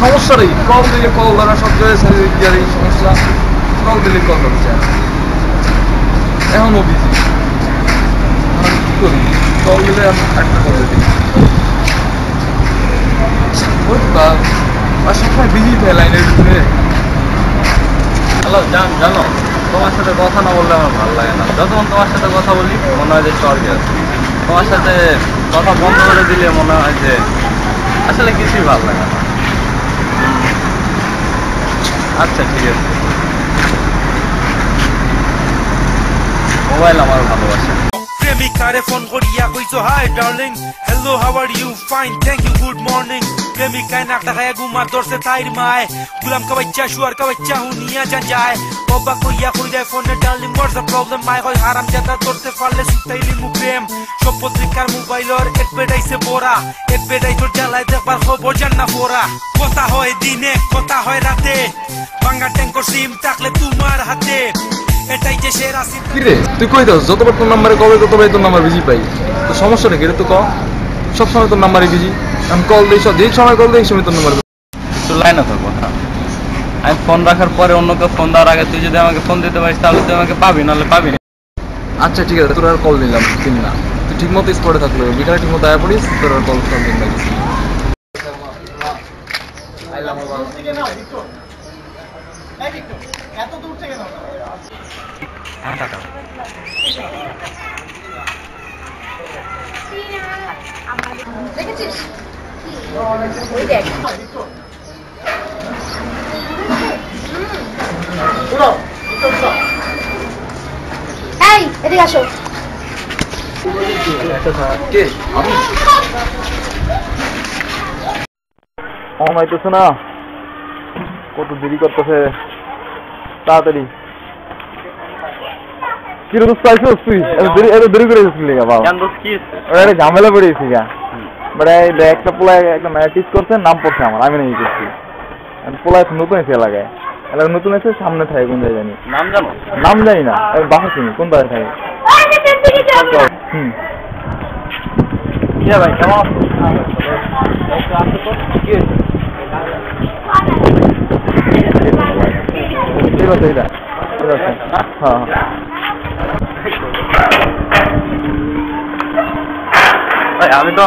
সমস্যা নেই, কল দিলে কল ধরা সব জায়গায় এই সমস্যা, কল দিলে কল ধরছে এখনও বিজি। আমি কী করি, কল দিলে আমি একটা কল দিই আর সবসময় বিজি থাকে লাইনের ভিতরে। হ্যালো জানো, তোমার সাথে কথা না বললে আমার ভালো লাগে না। যখন তোমার সাথে কথা বলি মনে হয় যে স্বর্গে আছে, তোমার সাথে কথা বন্ধ করে দিলে মনে হয় যে আসলে কিছুই ভালো লাগে না। আচ্ছা ঠিক আছে, মোবাইল আমার ভালোবাসা। প্রেমিকারে ফোন করিয়া কইছো hi darling, hello how are you, fine thank you, good morning. প্রেমিকায় নাকটা খায়া ঘুমা ধরছে তাইর মায়, গুলাম কাবাচ্চা শুয়ার কাবাচ্চা হুনিয়া যান যায়। বাবা কইয়া কই দেয় ফোনে ডার্লিং হোয়াটস দ্য প্রবলেম, মায় কই হারাম জাদা ধরতে পারলে সুতাইলি মু প্রেম। সব পত্রিকার মোবাইলর এডভার্টাইজে ভরা, এডভার্টাইজর জ্বালায় দেখবার খবর জান না পড়া। কথা হয় দিনে কথা হয় রাতে, ভাঙ্গা ট্যাঙ্কর সিম থাকলে তোমার হাতে, এটাই যে সেরা সিম। কিরে তুই কই দাস, যতবার তোর নাম্বারে কবে ততবারই তোর নাম্বার বিজি পাই, তো সমস্যা নেই, এটা তো কম সবসময় তোর নাম্বারে বিজি। আমি কল দিই, সব যেই সময় কল দিই সেই সময় তোর নাম্বার। একটু লাইনে থাকবো। হ্যাঁ, আমি ফোন রাখার পরে অন্যকে ফোন দেওয়ার আগে তুই যদি আমাকে ফোন দিতে পারিস তাহলে তুই আমাকে পাবি, নাহলে পাবি না। আচ্ছা ঠিক আছে, তোর আর কল দিলাম দিন না, তুই ঠিক মতো স্পটে থাকলো, বিকালে ঠিক মতো আয়া পড়িস, তোর আর কল দিন না কিছু। এত দূর থেকে দেখেছিস ওই দেখ এই এদিকে আসো। কে আমি আমাইতেছে না, কত দেরি করতেছে, তাড়াতাড়ি। কি রোজ পাইছিস তুই, এত দেরি করে এসেছিলি বাবা? আরে ঝামেলা পড়ে গেছি গা, মানে একটা পোলায় একটা ম্যাটিস করছে, নাম পড়ছে আমার, আমি নাই করছি। পোলায় নতুন এসে এলাকায়, এলাকা নতুন এসে সামনে থাকে, কোন জায়গায় জানি নাম জানো? নাম জানি না, বাসা চিনি কোন জায়গায় থাকে। ভাই কেমন আছো? ঠিক আছে, এটা ঠিক আছে। হ্যাঁ ভাই আমি তো